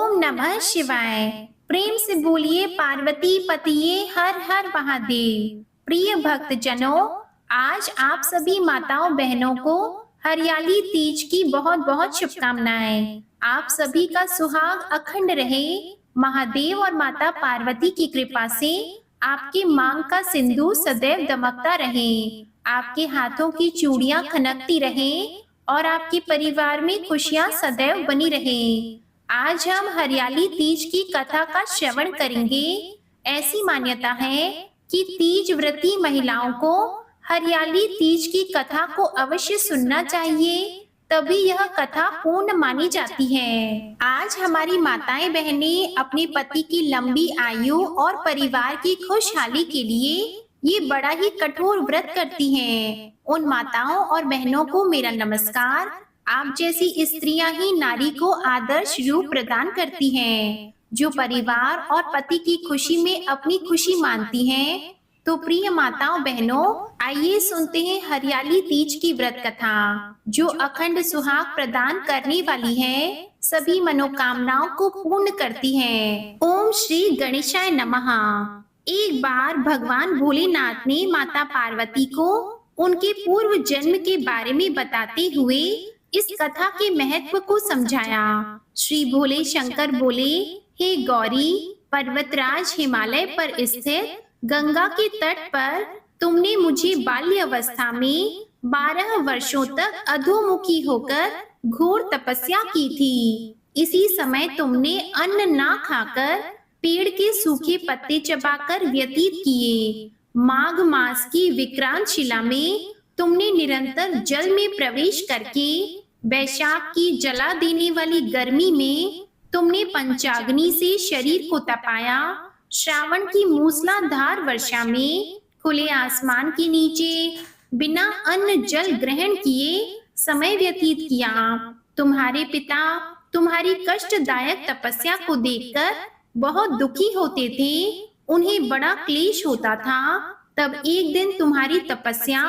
ओम नमः शिवाय। प्रेम से बोलिए पार्वती पतिये हर हर महादेव। प्रिय भक्त जनों, आज आप सभी माताओं बहनों को हरियाली तीज की बहुत बहुत शुभकामनाएं। आप सभी का सुहाग अखंड रहे। महादेव और माता पार्वती की कृपा से आपके मांग का सिंदूर सदैव दमकता रहे, आपके हाथों की चूड़ियां खनकती रहे और आपके परिवार में खुशियां सदैव बनी रहे। आज हम हरियाली तीज की कथा का श्रवण करेंगे। ऐसी मान्यता है कि तीज व्रती महिलाओं को हरियाली तीज की कथा को अवश्य सुनना चाहिए, तभी यह कथा पूर्ण मानी जाती है। आज हमारी माताएं बहनें अपने पति की लंबी आयु और परिवार की खुशहाली के लिए ये बड़ा ही कठोर व्रत करती हैं। उन माताओं और बहनों को मेरा नमस्कार। आप जैसी स्त्रियां ही नारी को आदर्श रूप प्रदान करती हैं, जो परिवार और पति की खुशी में अपनी खुशी मानती हैं। तो प्रिय माताओं बहनों, आइए सुनते हैं हरियाली तीज की व्रत कथा, जो अखंड सुहाग प्रदान करने वाली है, सभी मनोकामनाओं को पूर्ण करती है। ओम श्री गणेशाय नमः। एक बार भगवान भोलेनाथ ने माता पार्वती को उनके पूर्व जन्म के बारे में बताते हुए इस कथा के महत्व को समझाया। श्री भोले शंकर बोले, हे गौरी, पर्वतराज हिमालय पर स्थित गंगा के तट पर तुमने मुझे बाल्य अवस्था में 12 वर्षों तक अधोमुखी होकर घोर तपस्या की थी। इसी समय तुमने अन्न ना खाकर पेड़ के सूखे पत्ते चबाकर व्यतीत किए। माघ मास की विक्रांत शिला में तुमने निरंतर जल में प्रवेश करके वैशाख की जला देने वाली गर्मी में तुमने पंचाग्नि से शरीर को तपाया। श्रावण की मूसलाधार वर्षा में खुले आसमान के नीचे बिना अन्न जल ग्रहण किए समय व्यतीत किया। तुम्हारे पिता तुम्हारी कष्टदायक तपस्या को देखकर बहुत दुखी होते थे, उन्हें बड़ा क्लेश होता था। तब एक दिन तुम्हारी तपस्या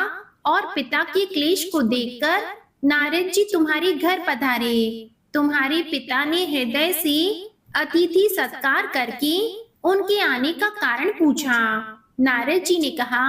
और पिता के क्लेश को देखकर नारद जी तुम्हारे घर पधारे। तुम्हारे पिता ने हृदय से अतिथि सत्कार करके उनके आने का कारण पूछा। नारद जी ने कहा,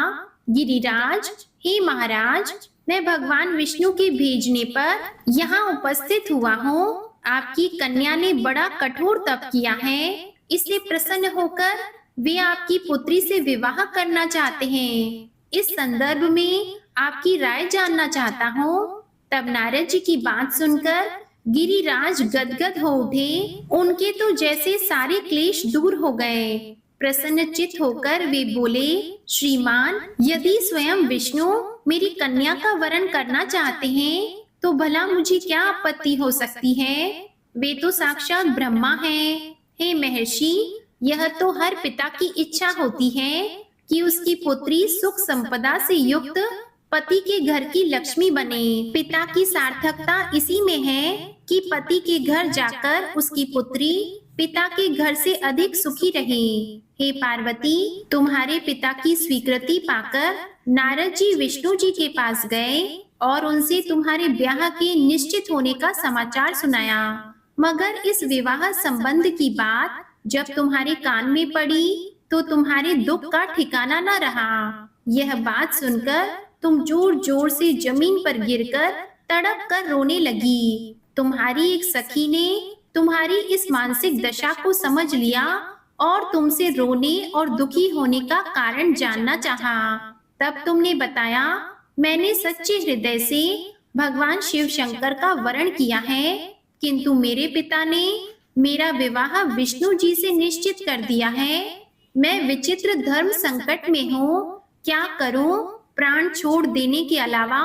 गिरिराज, हे महाराज, मैं भगवान विष्णु के भेजने पर यहाँ उपस्थित हुआ हूँ। आपकी कन्या ने बड़ा कठोर तप किया है, इसलिए प्रसन्न होकर वे आपकी पुत्री से विवाह करना चाहते हैं। इस संदर्भ में आपकी राय जानना चाहता हूँ। तब नारद जी की बात सुनकर गिरिराज गदगद हो उठे। उनके तो जैसे सारे क्लेश दूर हो गए। प्रसन्न चित्त होकर वे बोले, श्रीमान, यदि स्वयं विष्णु मेरी कन्या का वरण करना चाहते हैं तो भला मुझे क्या आपत्ति हो सकती है। वे तो साक्षात ब्रह्मा हैं। हे महर्षि, यह तो हर पिता की इच्छा होती है कि उसकी पुत्री सुख संपदा से युक्त पति के घर की लक्ष्मी बने। पिता की सार्थकता इसी में है कि पति के घर जाकर उसकी पुत्री पिता के घर से अधिक सुखी रहे। हे पार्वती, तुम्हारे पिता की स्वीकृति पाकर नारद जी विष्णु जी के पास गए और उनसे तुम्हारे ब्याह के निश्चित होने का समाचार सुनाया। मगर इस विवाह संबंध की बात जब तुम्हारे कान में पड़ी तो तुम्हारे दुख का ठिकाना न रहा। यह बात सुनकर तुम जोर जोर से जमीन पर गिरकर तड़प कर रोने लगी। तुम्हारी एक सखी ने तुम्हारी इस मानसिक दशा को समझ लिया और तुमसे रोने और दुखी होने का कारण जानना चाहा। तब तुमने बताया, मैंने सच्चे हृदय से भगवान शिव शंकर का वरण किया है, किंतु मेरे पिता ने मेरा विवाह विष्णु जी से निश्चित कर दिया है। मैं विचित्र धर्म संकट में हूँ, क्या करूँ? प्राण छोड़ देने के अलावा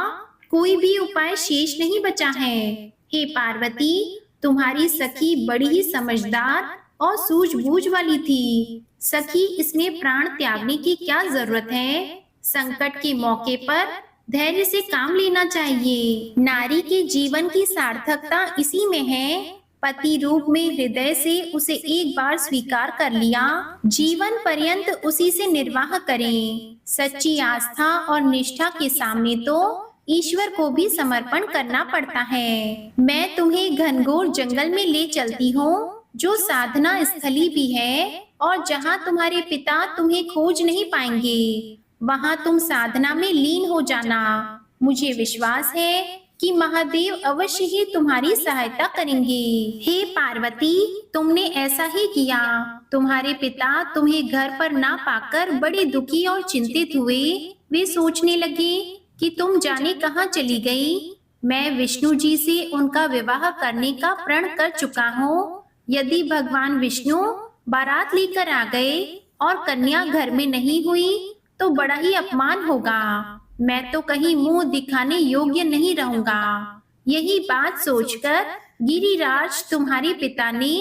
कोई भी उपाय शेष नहीं बचा है। हे पार्वती, तुम्हारी सखी बड़ी ही समझदार और सूझबूझ वाली थी। सखी, इसमें प्राण त्यागने की क्या जरूरत है? संकट के मौके पर धैर्य से काम लेना चाहिए। नारी के जीवन की सार्थकता इसी में है। पति रूप में हृदय से उसे एक बार स्वीकार कर लिया, जीवन पर्यंत उसी से निर्वाह करें। सच्ची आस्था और निष्ठा के सामने तो ईश्वर को भी समर्पण करना पड़ता है। मैं तुम्हें घनघोर जंगल में ले चलती हूँ। जो साधना स्थली भी है, और जहाँ तुम्हारे पिता तुम्हें खोज नहीं पाएंगे, वहाँ तुम साधना में लीन हो जाना। मुझे विश्वास है कि महादेव अवश्य ही तुम्हारी सहायता करेंगे। हे पार्वती, तुमने ऐसा ही किया। तुम्हारे पिता तुम्हें घर पर ना पाकर बड़े दुखी और चिंतित हुए। वे सोचने लगे कि तुम जाने कहाँ चली गई। मैं विष्णु जी से उनका विवाह करने का प्रण कर चुका हूँ। यदि भगवान विष्णु बारात लेकर आ गए और कन्या घर में नहीं हुई तो बड़ा ही अपमान होगा। मैं तो कहीं मुंह दिखाने योग्य नहीं रहूंगा। यही बात सोचकर गिरिराज तुम्हारे पिता ने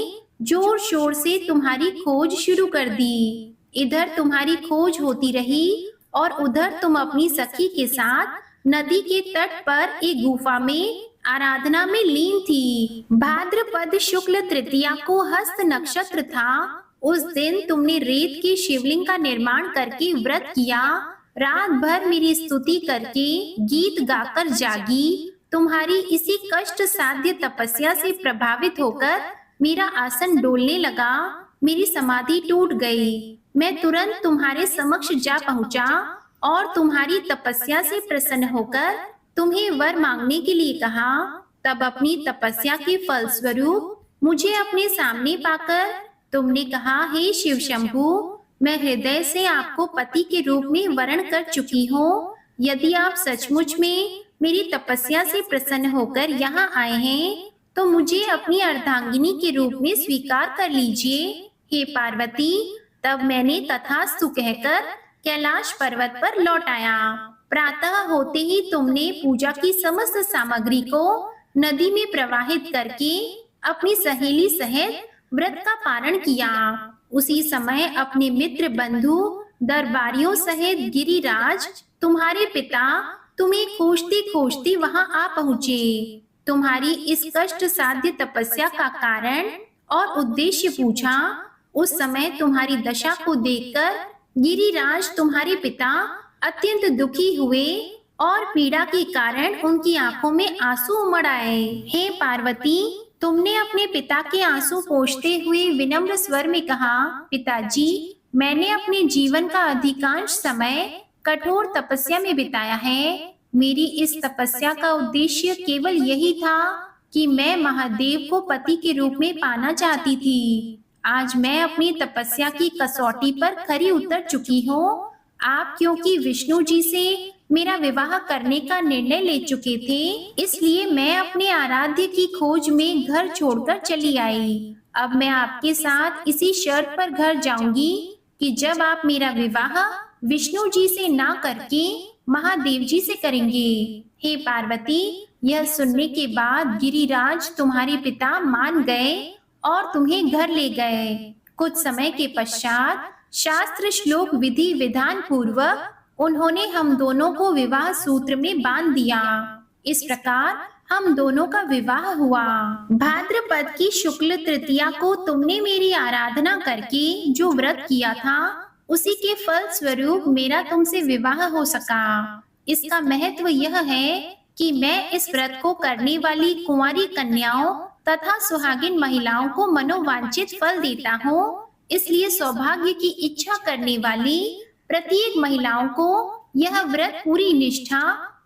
जोर शोर से तुम्हारी खोज शुरू कर दी। इधर तुम्हारी खोज होती रही और उधर तुम अपनी सखी के साथ नदी के तट पर एक गुफा में आराधना में लीन थी। भाद्रपद शुक्ल तृतीया को हस्त नक्षत्र था। उस दिन तुमने रेत के शिवलिंग का निर्माण करके व्रत किया। रात भर मेरी स्तुति करके गीत गाकर जागी। तुम्हारी इसी कष्ट साध्य तपस्या से प्रभावित होकर मेरा आसन डोलने लगा। मेरी समाधि टूट गई। मैं तुरंत तुम्हारे समक्ष जा पहुंचा और तुम्हारी तपस्या से प्रसन्न होकर तुम्हें वर मांगने के लिए कहा। तब अपनी तपस्या के फलस्वरूप मुझे अपने सामने पाकर तुमने कहा, हे शिव शंभु, मैं हृदय से आपको पति के रूप में वरण कर चुकी हूँ। यदि आप सचमुच में मेरी तपस्या से प्रसन्न होकर यहाँ आए हैं तो मुझे अपनी अर्धांगिनी के रूप में स्वीकार कर लीजिए। हे पार्वती, तब मैंने तथास्तु कहकर कैलाश पर्वत पर लौट आया। प्रातः होते ही तुमने पूजा की समस्त सामग्री को नदी में प्रवाहित करके अपनी सहेली सहित व्रत का पारण किया। उसी समय अपने मित्र बंधु दरबारियों सहित गिरिराज तुम्हारे पिता तुम्हें खोजते खोजते वहां आ पहुँचे। तुम्हारी इस कष्ट साध्य तपस्या का कारण और उद्देश्य पूछा। उस समय तुम्हारी दशा को देखकर गिरिराज तुम्हारे पिता अत्यंत दुखी हुए और पीड़ा के कारण उनकी आंखों में आंसू उमड़ आए। हे पार्वती, तुमने अपने पिता के आंसू पोंछते हुए विनम्र स्वर में कहा, पिताजी, मैंने अपने जीवन का अधिकांश समय कठोर तपस्या में बिताया है। मेरी इस तपस्या का उद्देश्य केवल यही था कि मैं महादेव को पति के रूप में पाना चाहती थी। आज मैं अपनी तपस्या की कसौटी पर खरी उतर चुकी हूँ। आप क्योंकि विष्णु जी से मेरा विवाह करने का निर्णय ले चुके थे, इसलिए मैं अपने आराध्य की खोज में घर छोड़कर चली आई। अब मैं आपके साथ इसी शर्त पर घर जाऊंगी कि जब आप मेरा विवाह विष्णु जी से ना करके महादेव जी से करेंगे। हे पार्वती, यह सुनने के बाद गिरिराज तुम्हारे पिता मान गए और तुम्हें घर ले गए। कुछ समय के पश्चात शास्त्र श्लोक विधि विधान पूर्वक उन्होंने हम दोनों को विवाह सूत्र में बांध दिया। इस प्रकार हम दोनों का विवाह हुआ। भाद्रपद की शुक्ल तृतीया को तुमने मेरी आराधना करके जो व्रत किया था, उसी के फल स्वरूप मेरा तुमसे विवाह हो सका। इसका महत्व यह है कि मैं इस व्रत को करने वाली कुंवारी कन्याओं तथा सुहागिन महिलाओं को मनोवांछित फल देता हूँ। इसलिए सौभाग्य की इच्छा करने वाली प्रत्येक महिलाओं को यह व्रत पूरी निष्ठा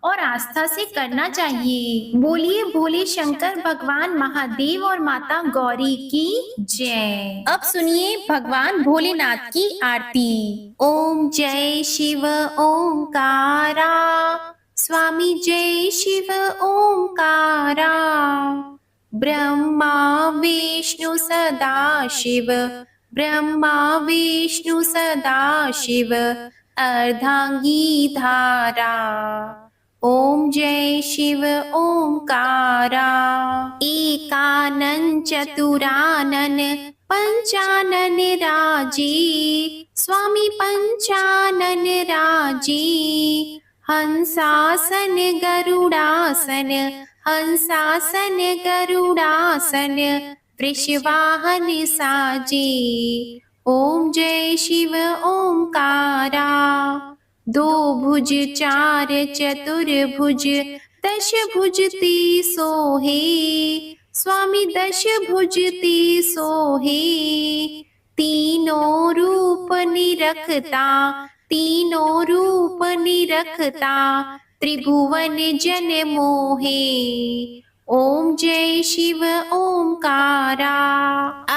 और आस्था से करना चाहिए। बोलिए भोले शंकर भगवान महादेव और माता गौरी की जय। अब सुनिए भगवान भोलेनाथ की आरती। ओम जय शिव ओंकारा, स्वामी जय शिव ओंकारा। ब्रह्मा विष्णु सदा शिव, ब्रह्मा विष्णु सदा शिव, अर्धांगी धारा। ओम जय शिव ओंकारा। एकानन चतुरानन पंचानन राजे, स्वामी पंचानन राजे। हंसासन गरुड़ासन, हंसासन गरुड़ासन, वृषवाहन साजे। ओम जय शिव ओंकारा। दो भुज चार चतुर्भुज, दश भुज ती सोहे, स्वामी दश भुजते सोहे, तीनों रूप निरखता, तीनों रूप निरखता, त्रिभुवन जन मोहे। ओम जय शिव ओंकारा।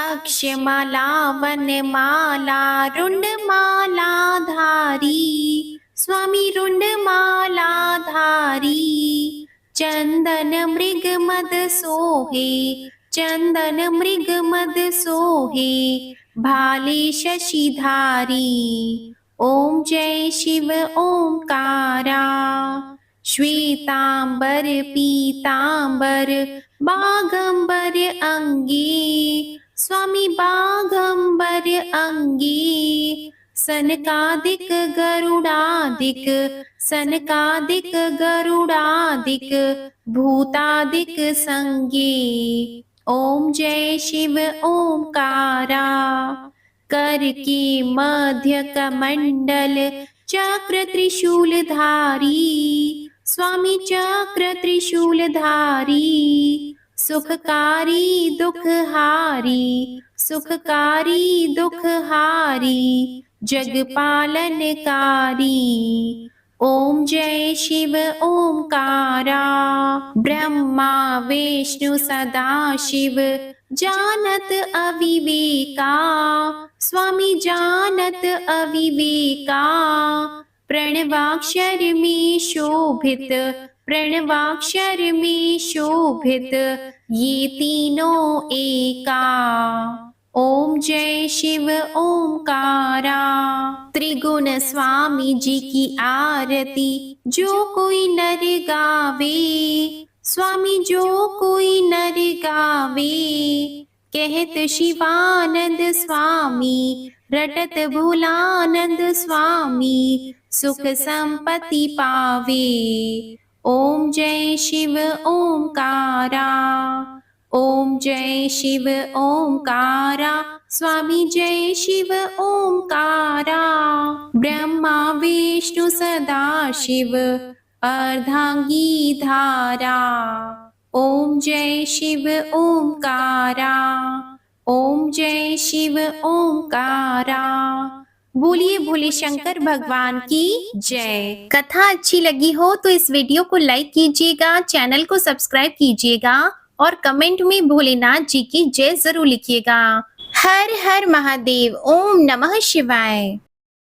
अक्षमाला वनमाला रुंडमाला धारी, स्वामी रुंडमाला धारी। चंदन मृग मद सोहे, चंदन मृग मद सोहे, भाले शशिधारी। ओम जय शिव ओंकारा। श्वेतांबर पीतांबर बागंबर अंगी, स्वामी बागंबर अंगी। सनकादिक गरुडादिक, सनकादिक गरुडादिक, भूतादिक संगे। ओम जय शिव ओंकारा। कर के मध्य कमंडल चक्र त्रिशूलधारी, स्वामी चक्र त्रिशूलधारी। सुखकारी दुखहारी, सुखकारी दुखहारी, जगपालनकारी। ओम जय शिव ओंकारा। ब्रह्मा विष्णु सदा शिव जानत अविवेका, स्वामी जानत अविवेका। प्रणवाक्षर में शोभित, प्रणवाक्षर में शोभित, ये तीनों एका। ओम जय शिव ओंकारा। त्रिगुण स्वामी जी की आरती जो कोई नर गावे, स्वामी जो कोई नर गावे। कहत शिवानंद स्वामी, रटत भूलानंद स्वामी, सुख संपत्ति पावे। ओम जय शिव ओंकारा। ओम जय शिव ओंकारा, स्वामी जय शिव ओंकारा। ब्रह्मा विष्णु सदा शिव अर्धांगी धारा। ओम जय शिव ओंकारा। ओम जय शिव ओंकारा। बोलिए भोले शंकर भगवान की जय। कथा अच्छी लगी हो तो इस वीडियो को लाइक कीजिएगा, चैनल को सब्सक्राइब कीजिएगा और कमेंट में भोलेनाथ जी की जय जरूर लिखिएगा। हर हर महादेव। ओम नमः शिवाय।